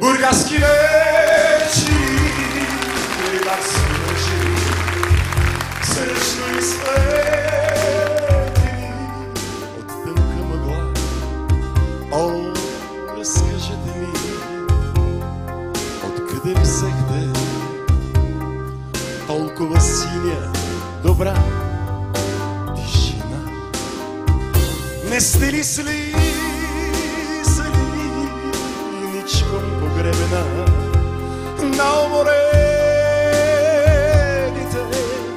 Бургаски вечери, рибарски мъжи, срещу изсветени от тънка мъгла. О, разкажете ми, откъде взехте толкова синя, добра тишина? Не сте ли слизали ничком погребена на уморените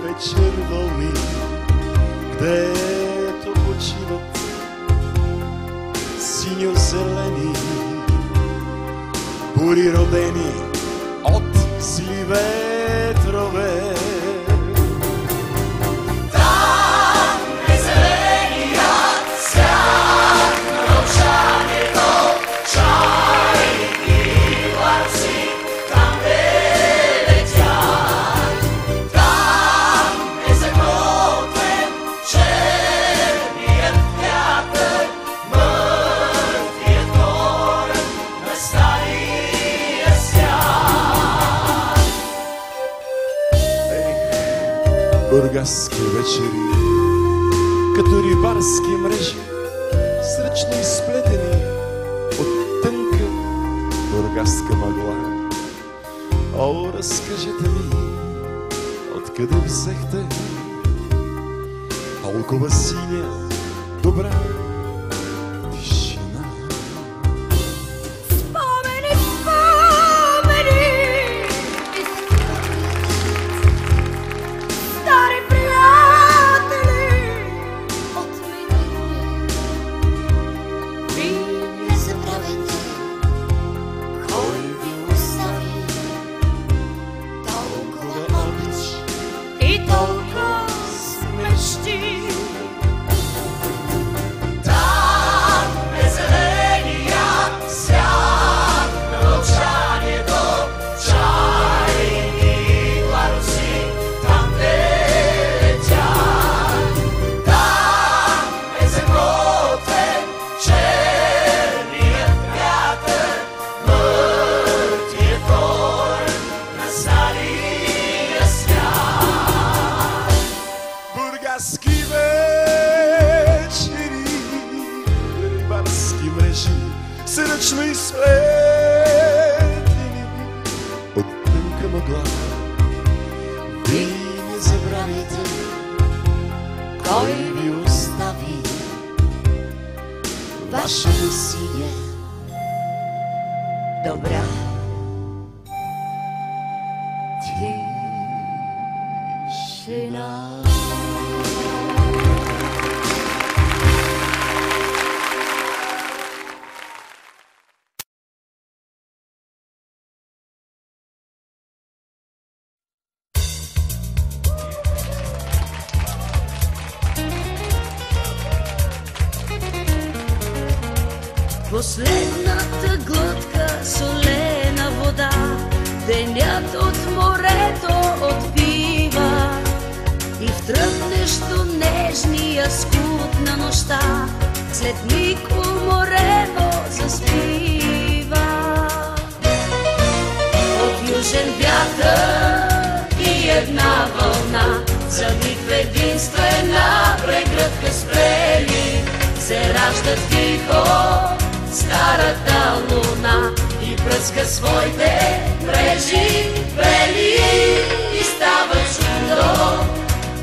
вечер вълни, където почиват синьо-зелени бури, родени от зли ветрове? Бургаски вечери, като рибарски мрежи, сръчно изплетени от тънка бургаска мъгла. О, разкажете ми, откъде взехте толкова синя, добра тишина? Спомени, спомени, стари приятели от миналото. Ви не забравяйте, кой ви остави толкова обич и толкова мечти. Там е зеленият свят на мълчанието, чайни паруси там летят. Там е заготвен черният вятър, мъртвият двор на стария свят. Бургаски вечери, рибарски мрежи, сръчно изсветени от тънка мъгла. Ви не забравяйте, Кой ви остави вашата синя, добра тишина? Последната глътка солена вода, денят от морето отпива и в тръпнещо нежния скут на нощта след миг уморено заспива. От южен вятър и една вълна за миг в единствена прегръдка спрели се ражда тихо старата луна и пръска своите мрежи бели и става чудо.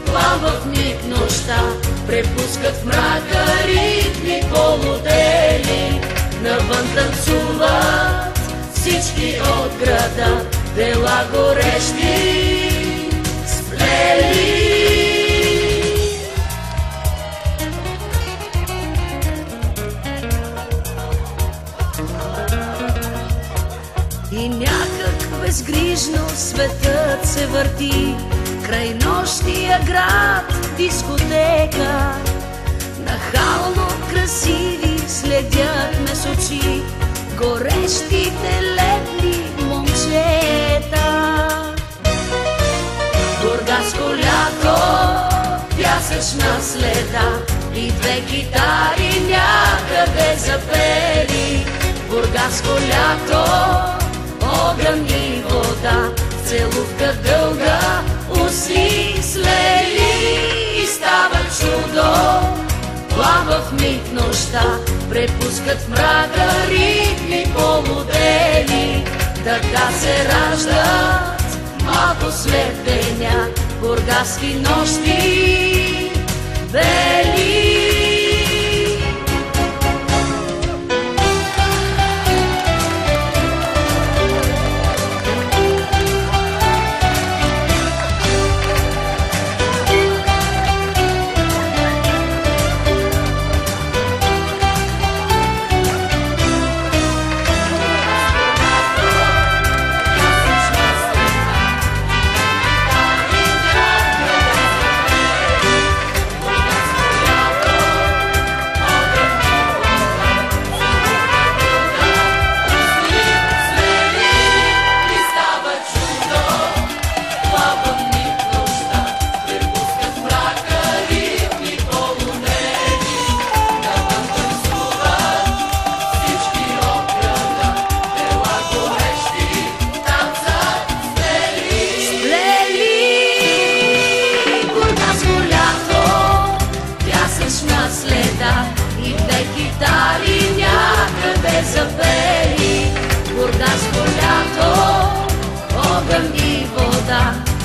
Плава в миг нощта, препускат в мрака ритми полудели. Навън танцуват всички от града, дела горещи сплели. И някак безгрижно светът се върти край нощния град, дискотека. Нахално красиви следят ме с очи горещите летни момчета. сякашна следа и две китари някъде запели. Бургаско лято, огън и вода, целувка дълга, усни слели и става чудо. Плава в миг нощта, препускат в мрака ритми полудели. Така се раждат малко след деня бургаски нощи бели.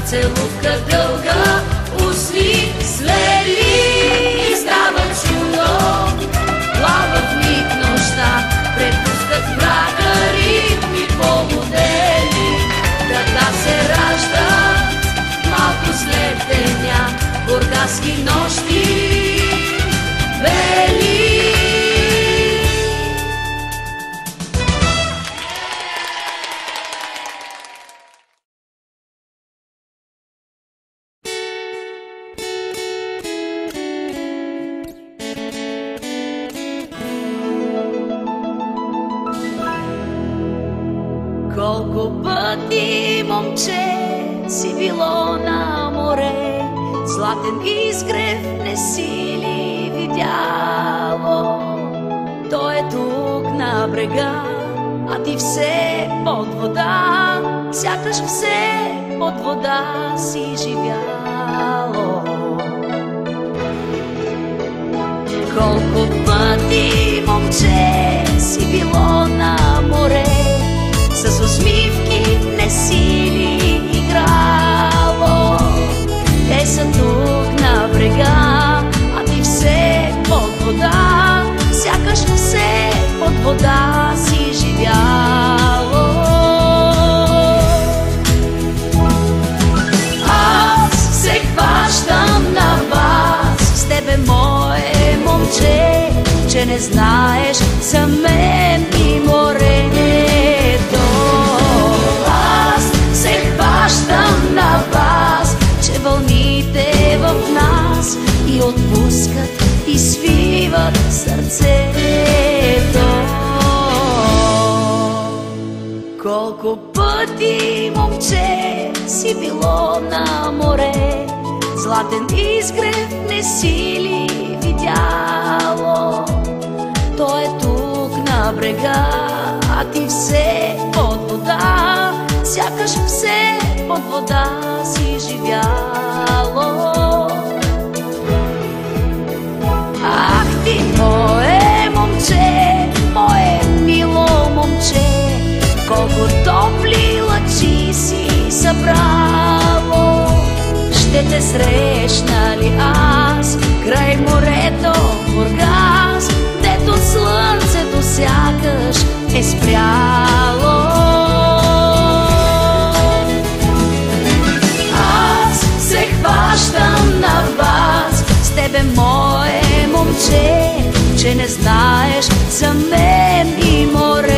Целувка дълга, усни слели и става чудо. Плава в миг нощта, препускат в мрака ритми полудели. Така се раждат малко след деня бургаски нощи бели. Колко пъти, момче, си било на море, златен изгрев не си ли видяло? Той е тук на брега, а ти все под вода, сякаш все под вода си живяло. Колко пъти, момче, си било на море, с усмивки не си ли играло? Те са тук на брега, а ти все под вода, сякаш все под вода си живяло. Аз се хващам на вас с тебе, мое момче, че не знаеш за мен и морето. Аз се хващам на вас, че вълните в нас и отпускат и свиват сърцето. Колко пъти, момче, си било на море, златен изгрев не си ли видяло? Той е тук на брега, а ти все под вода, сякаш все под вода си живяло. Ах ти, мое момче, мое мило момче, колко топли лъчи си събрало. Ще те срещна ли аз край морето в Бургас, дето слънцето сякаш е спряло? Аз се хващам на вас с тебе, мое момче, че не знаеш за мен и морето.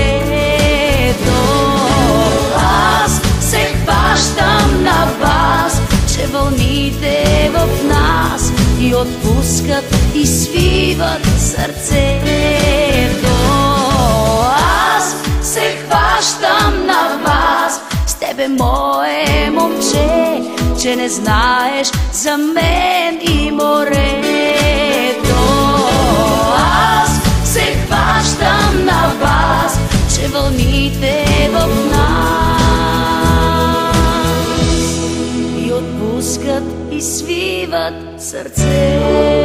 Аз се хващам на вас, че вълните в нас и отпускат и свиват сърцето. Аз се хващам на вас с тебе, мое момче, че не знаеш за мен и морето. Аз се хващам на вас, че вълните в нас и отпускат и свиват сърце.